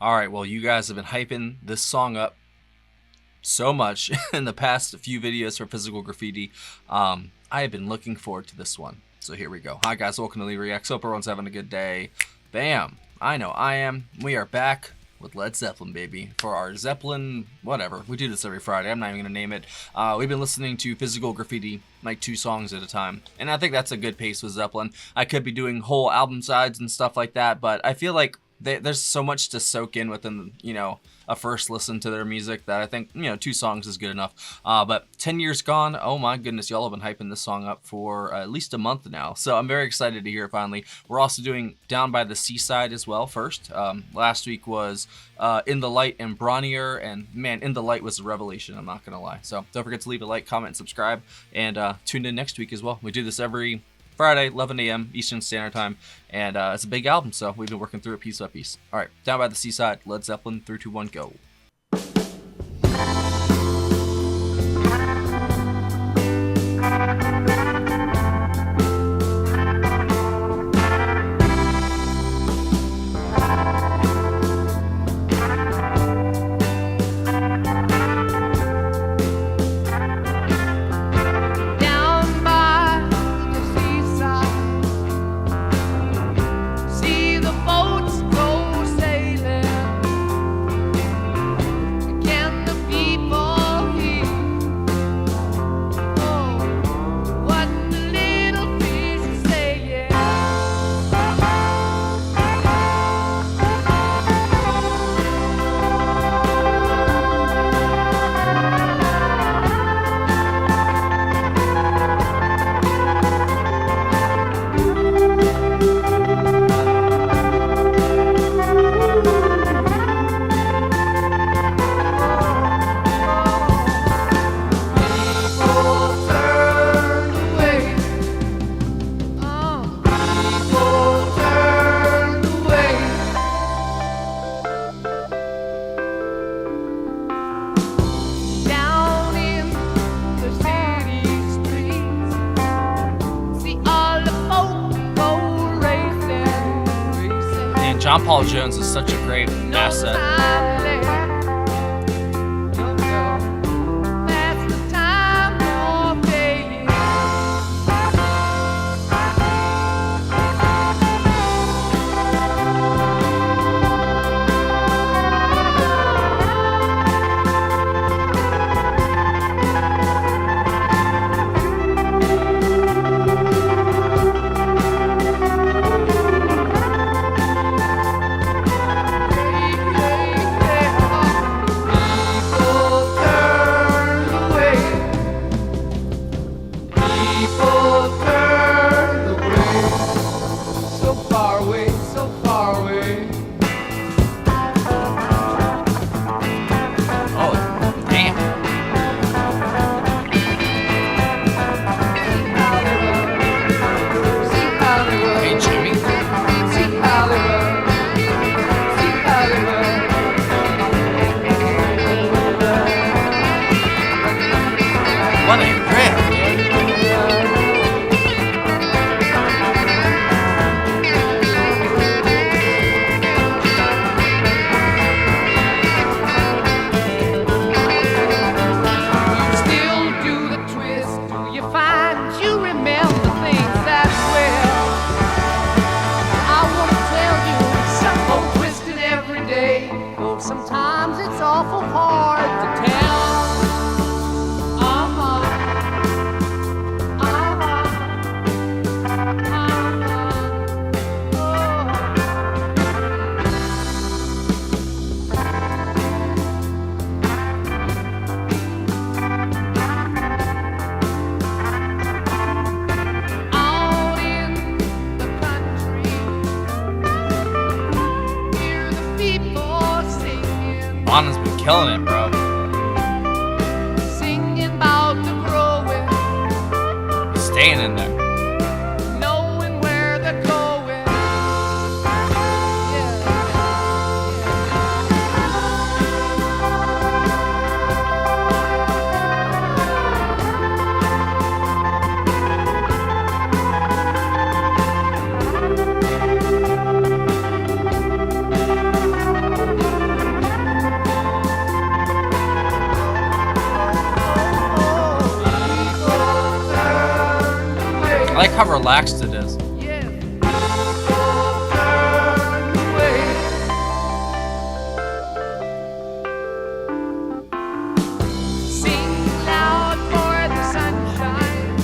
All right, well, you guys have been hyping this song up so much in the past few videos for Physical Graffiti. I have been looking forward to this one. So here we go. Hi guys, welcome to Lee Reacts. Hope everyone's having a good day. Bam! I know I am. We are back with Led Zeppelin, baby, for our Zeppelin, whatever. We do this every Friday. I'm not even going to name it. We've been listening to Physical Graffiti, like 2 songs at a time. And I think that's a good pace with Zeppelin. I could be doing whole album sides and stuff like that, but I feel like there's so much to soak in within, a first listen to their music that I think, 2 songs is good enough. But 10 Years Gone, oh my goodness, y'all have been hyping this song up for at least a month now. So I'm very excited to hear it finally. We're also doing Down by the Seaside as well first. Last week was In the Light and Bronnier, and man, In the Light was a revelation, I'm not gonna lie. So don't forget to leave a like, comment, and subscribe, and tune in next week as well. We do this every Friday, 11 a.m. Eastern Standard Time, and it's a big album, so we've been working through it piece by piece. All right, Down by the Seaside, Led Zeppelin, 3, 2, 1, go. John Paul Jones is such a great asset. What a riff, dude. You still do the twist. Do you find you remember things that well? I want to tell you, something twisted every day. Oh, sometimes it's awful hard to tell. Bonham's been killing it, bro. Singing about the growing, Staying in there. knowing where they're going. Yeah. like how relaxed it is. Yeah. Turn away. Sing loud for the sunshine.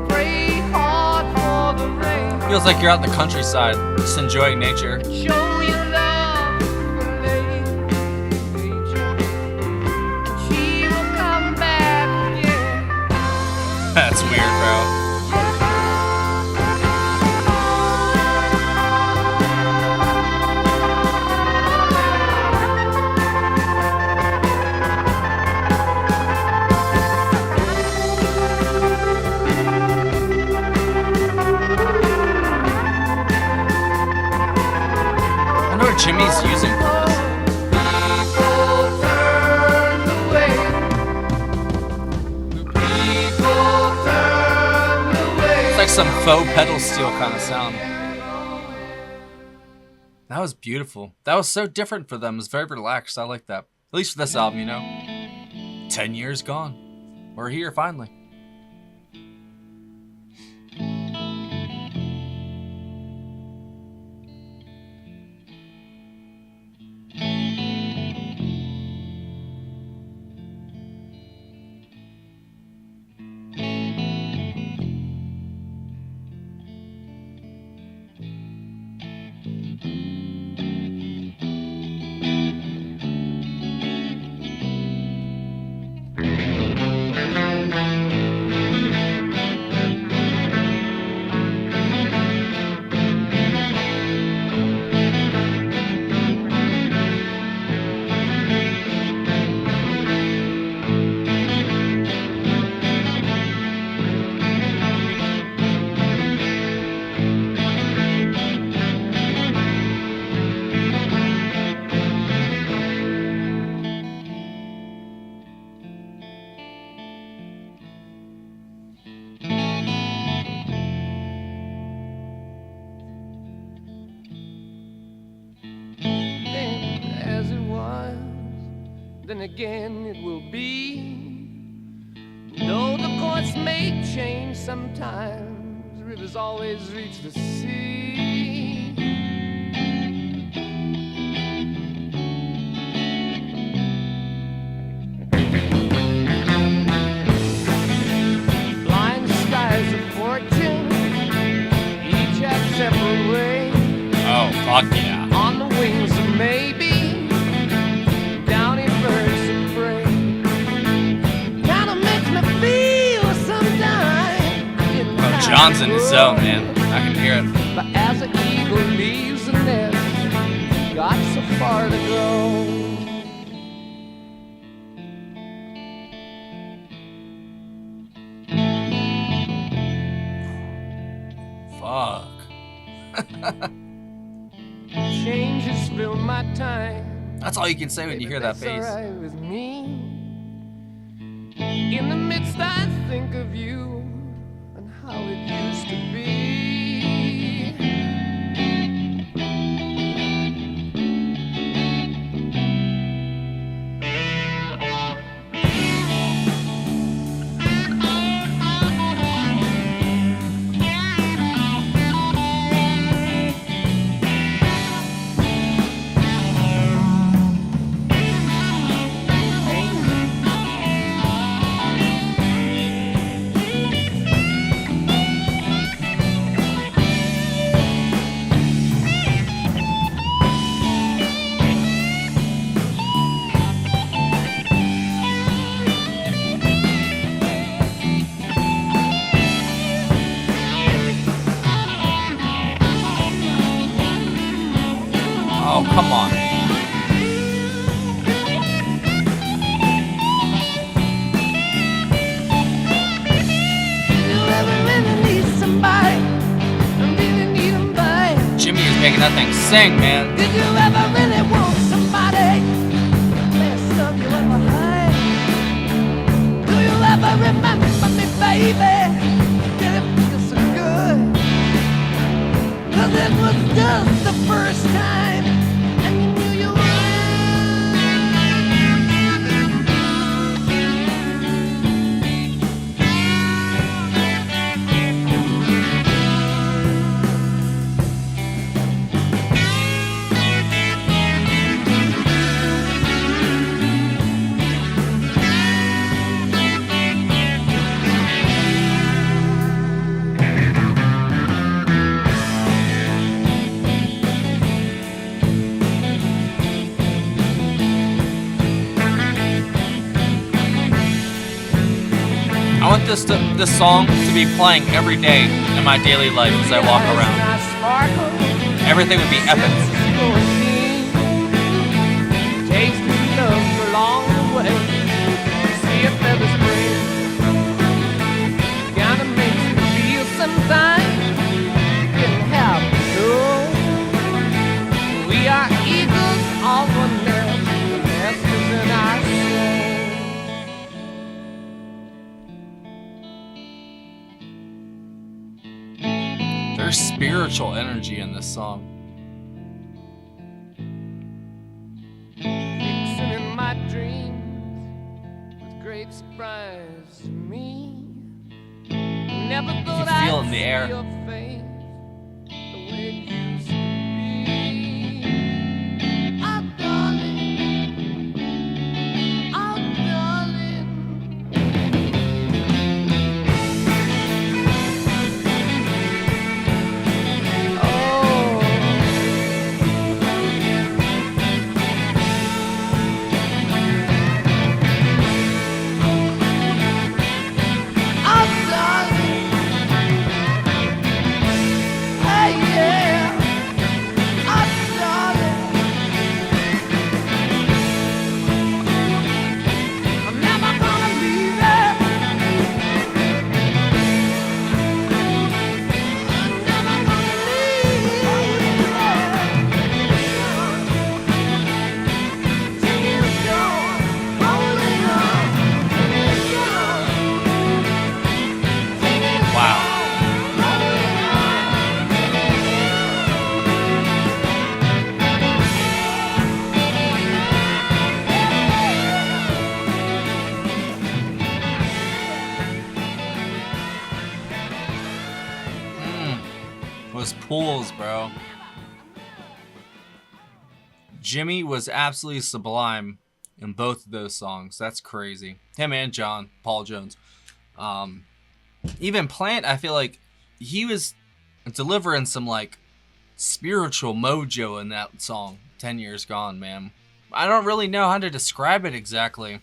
Pray hard for the rain. Feels like you're out in the countryside, just enjoying nature. Show your love for nature. She will come back again. That's weird, bro. I wonder what Jimmy's using for this. People turn away. People turn away. It's like some faux pedal steel kind of sound. That was beautiful. That was so different for them. It was very relaxed. I like that. At least for this album, you know. 10 years gone. We're here finally. Then again it will be. Though the course may change sometimes, rivers always reach the sea. Blind skies of fortune, each have separate ways. Oh, fuck yeah. On the wings of maybe. John's in his zone, man. I can hear it. But as an eagle leaves the nest, got so far to go. Fuck. Changes fill my time. That's all you can say when you hear that bass. Right with me. In the midst, I think of you. How it used to be. Oh, come on. Jimmy is making that thing sing, man. Did you ever really want somebody? Best of you ever had? Do you ever remember me, baby? Did it feel so good? 'Cause it was just the first time, and you knew you were. want this song to be playing every day in my daily life as I walk around. Everything would be epic. Taste of love along the way. See if ever spring. Kinda makes me feel sometimes. Didn't have to know. We are eagles, all one nest. The nest is in our soul. There's spiritual energy in this song. Surprise to me. Never You thought can feel it I'd in the see air. your face the way it used to be. Oh, darling. Oh, darling. Was pools, bro. Jimmy was absolutely sublime in both of those songs. That's crazy. Him and Paul Jones. Even Plant, I feel like he was delivering some like spiritual mojo in that song. 10 Years Gone, man. I don't really know how to describe it exactly.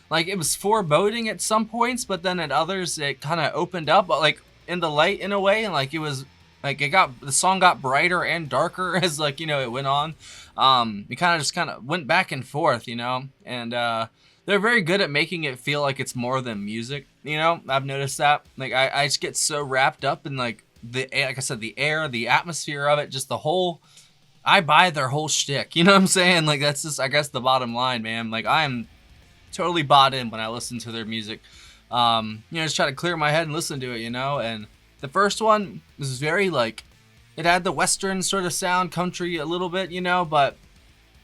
Like, it was foreboding at some points, but then at others it kind of opened up, like in the light in a way, and like it was like the song got brighter and darker as like, you know, it went on. It kind of went back and forth, you know, and they're very good at making it feel like it's more than music, you know. I've noticed that. Like I just get so wrapped up in like I said, the air, the atmosphere of it, just the whole. I buy their whole shtick, you know what I'm saying? Like that's just, I guess, the bottom line, man. Like I am totally bought in when I listen to their music. You know, just try to clear my head and listen to it, you know. And the first one was very like, it had the Western sort of sound, country a little bit, you know, but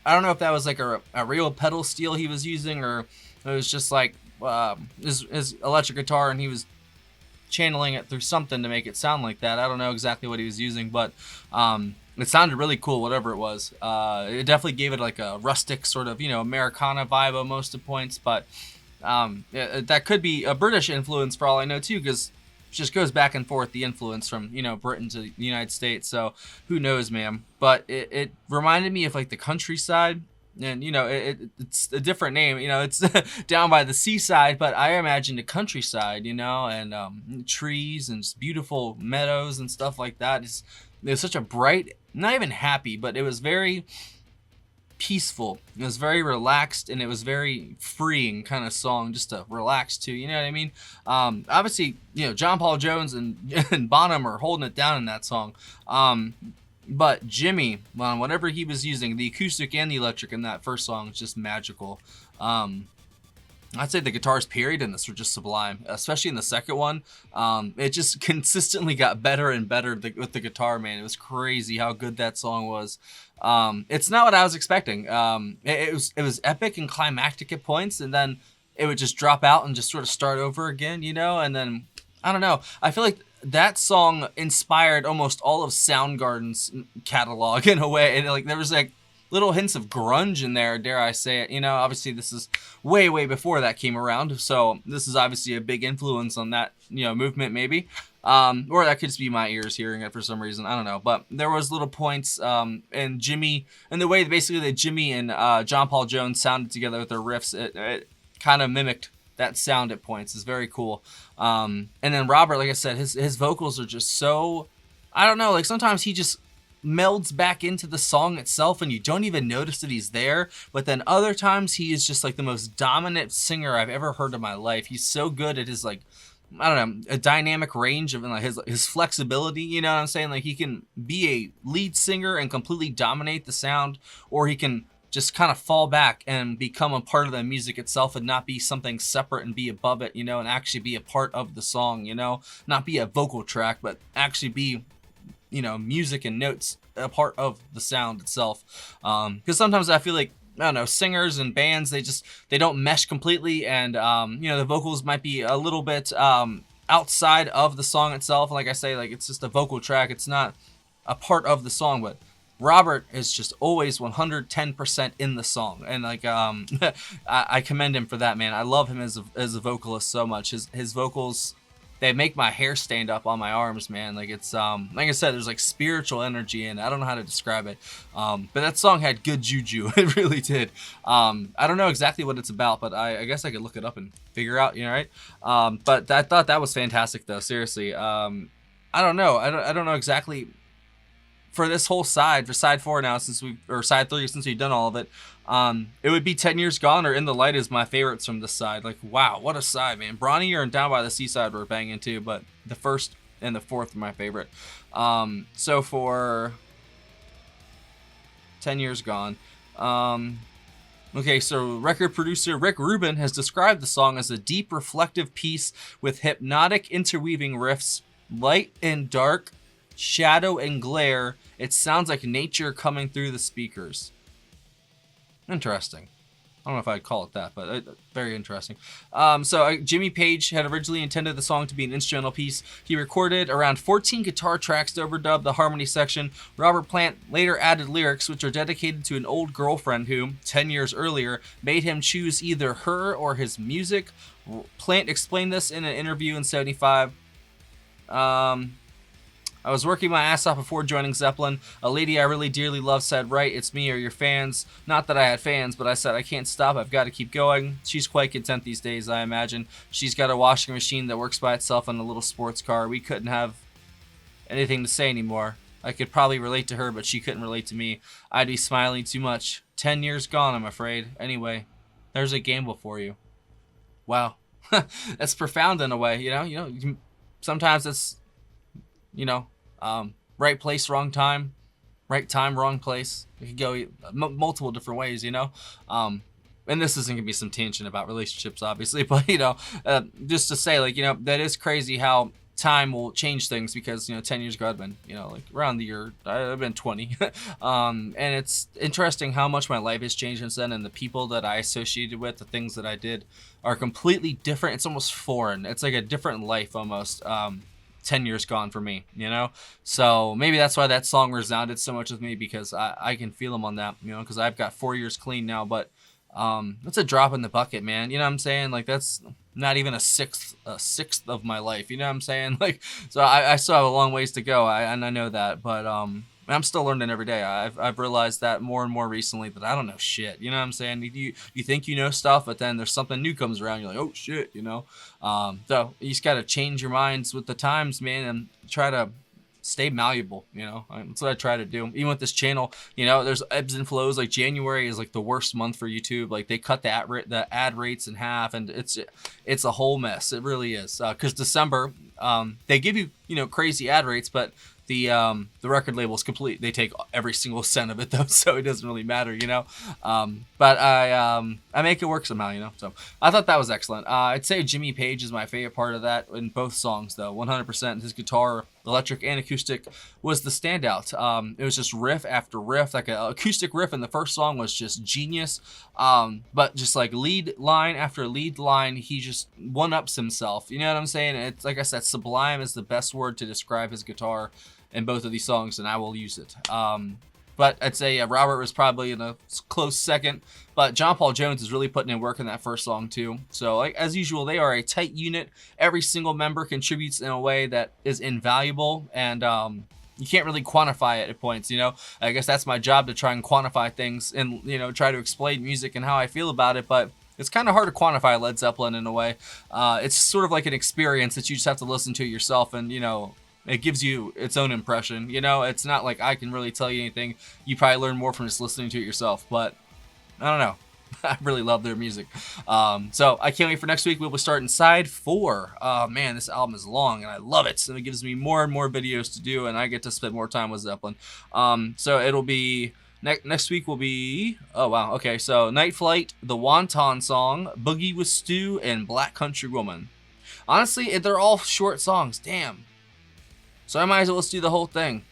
I don't know if that was like a real pedal steel he was using, or it was just like his electric guitar and he was channeling it through something to make it sound like that. I don't know exactly what he was using, but it sounded really cool, whatever it was. It definitely gave it like a rustic sort of, you know, Americana vibe at most of points, but that could be a British influence for all I know too, because it just goes back and forth, the influence from, you know, Britain to the United States. So who knows, man? But it reminded me of like the countryside, and you know, it's a different name, you know, it's down by the seaside, but I imagine the countryside, you know, and trees and just beautiful meadows and stuff like that. It was such a bright, not even happy, but it was very peaceful. It was very relaxed, and it was very freeing kind of song just to relax to, you know what I mean? Obviously, you know, John Paul Jones and Bonham are holding it down in that song. But Jimmy, whatever he was using, the acoustic and the electric in that first song is just magical. I'd say the guitars period in this were just sublime, especially in the second one. It just consistently got better and better with the guitar, man. It was crazy how good that song was. It's not what I was expecting. It was epic and climactic at points, and then it would just drop out and just sort of start over again, you know? And then, I don't know. I feel like that song inspired almost all of Soundgarden's catalog in a way. And like there was like little hints of grunge in there, dare I say it. You know, obviously this is way, way before that came around. So this is obviously a big influence on that, you know, movement maybe. Or that could just be my ears hearing it for some reason. I don't know. But there was little points and Jimmy, and the way basically that Jimmy and John Paul Jones sounded together with their riffs, it kind of mimicked that sound at points is very cool. And then Robert, like I said, his vocals are just so, I don't know, like sometimes he just melds back into the song itself and you don't even notice that he's there, but then other times he is just like the most dominant singer I've ever heard in my life. He's so good at his, like, I don't know, a dynamic range of, like, his flexibility, you know what I'm saying? Like, he can be a lead singer and completely dominate the sound, or he can just kind of fall back and become a part of the music itself and not be something separate and be above it, you know, and actually be a part of the song, you know, not be a vocal track, but actually be, you know, music and notes a part of the sound itself. Because sometimes I feel like, I don't know, singers and bands, they don't mesh completely, and you know, the vocals might be a little bit outside of the song itself. Like I say, like, it's just a vocal track, it's not a part of the song. But Robert is just always 110% in the song, and like I commend him for that, man. I love him as a vocalist so much. His vocals, they make my hair stand up on my arms, man. Like, it's like I said, there's like spiritual energy in it. I don't know how to describe it, but that song had good juju. It really did. I don't know exactly what it's about, but I guess I could look it up and figure out, you know, right? But I thought that was fantastic, though. Seriously, I don't know. I don't know exactly for this whole side, for side 4 now, or side 3 since we've done all of it. It would be 10 Years Gone or In the Light is my favorites from this side. Like, wow, what a side, man. Bronnier and Down by the Seaside were banging too, but the first and the fourth are my favorite. So for 10 Years Gone, okay, so record producer Rick Rubin has described the song as a deep, reflective piece with hypnotic interweaving riffs, light and dark, shadow and glare. It sounds like nature coming through the speakers. Interesting. I don't know if I'd call it that, but very interesting. So Jimmy Page had originally intended the song to be an instrumental piece. He recorded around 14 guitar tracks to overdub the harmony section. Robert Plant later added lyrics, which are dedicated to an old girlfriend who, 10 years earlier, made him choose either her or his music. Plant explained this in an interview in '75. I was working my ass off before joining Zeppelin. A lady I really dearly love said, "Right, it's me or your fans." Not that I had fans, but I said, "I can't stop. I've got to keep going." She's quite content these days, I imagine. She's got a washing machine that works by itself and a little sports car. We couldn't have anything to say anymore. I could probably relate to her, but she couldn't relate to me. I'd be smiling too much. 10 years gone, I'm afraid. Anyway, there's a gamble for you. Wow. That's profound in a way, you know? Sometimes it's, you know, right place, wrong time, right time, wrong place. It could go multiple different ways, you know? And this isn't gonna be some tangent about relationships, obviously, but, you know, just to say, like, you know, that is crazy how time will change things, because, you know, 10 years ago I'd been, you know, like around the year, I've been 20. And it's interesting how much my life has changed since then, and the people that I associated with, the things that I did are completely different. It's almost foreign. It's like a different life almost. 10 years gone for me, you know? So maybe that's why that song resounded so much with me, because I can feel them on that, you know, because I've got 4 years clean now, but that's a drop in the bucket, man. You know what I'm saying? Like, that's not even a sixth of my life. You know what I'm saying? Like, so I still have a long ways to go, and I know that, but I'm still learning every day. I've realized that more and more recently, that I don't know shit. You know what I'm saying? You think you know stuff, but then there's something new comes around. You're like, oh shit, you know? So you just got to change your minds with the times, man, and try to stay malleable, you know? That's what I try to do. Even with this channel, you know, there's ebbs and flows. Like, January is like the worst month for YouTube. Like, they cut the ad rates in half, and it's a whole mess. It really is. Because December, they give you, you know, crazy ad rates, but the record label is complete. They take every single cent of it, though, so it doesn't really matter, you know. But I make it work somehow, you know. So I thought that was excellent. I'd say Jimmy Page is my favorite part of that in both songs, though. 100%. His guitar, electric and acoustic, was the standout. It was just riff after riff. Like, an acoustic riff in the first song was just genius. But just like lead line after lead line, he just one-ups himself. You know what I'm saying? It's like I said, sublime is the best word to describe his guitar in both of these songs, and I will use it. But I'd say Robert was probably in a close second, but John Paul Jones is really putting in work in that first song too. So, like, as usual, they are a tight unit. Every single member contributes in a way that is invaluable, and you can't really quantify it at points, you know. I guess that's my job, to try and quantify things and, you know, try to explain music and how I feel about it, but It's kind of hard to quantify Led Zeppelin in a way. It's sort of like an experience that you just have to listen to yourself, and you know, it gives you its own impression. You know, it's not like I can really tell you anything. You probably learn more from just listening to it yourself. But I don't know. I really love their music. So I can't wait for next week. We'll be starting side 4. Man, this album is long and I love it. And it gives me more and more videos to do, and I get to spend more time with Zeppelin. So it'll be next week will be, oh wow, okay, so Night Flight, The Wonton Song, Boogie with Stu, and Black Country Woman. Honestly, they're all short songs. Damn. So I might as well just do the whole thing.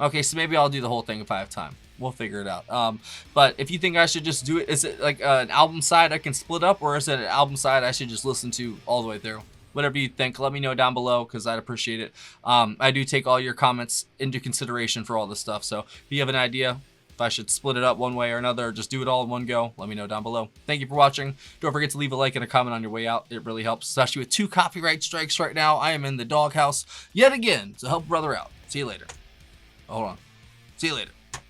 Okay, so maybe I'll do the whole thing if I have time. We'll figure it out. But if you think I should just do it, is it like an album side I can split up, or is it an album side I should just listen to all the way through? Whatever you think, let me know down below, because I'd appreciate it. I do take all your comments into consideration for all this stuff. So if you have an idea, if I should split it up one way or another, or just do it all in one go, let me know down below. Thank you for watching. Don't forget to leave a like and a comment on your way out. It really helps, especially with 2 copyright strikes right now. I am in the doghouse yet again to help a brother out. See you later. Hold on. See you later.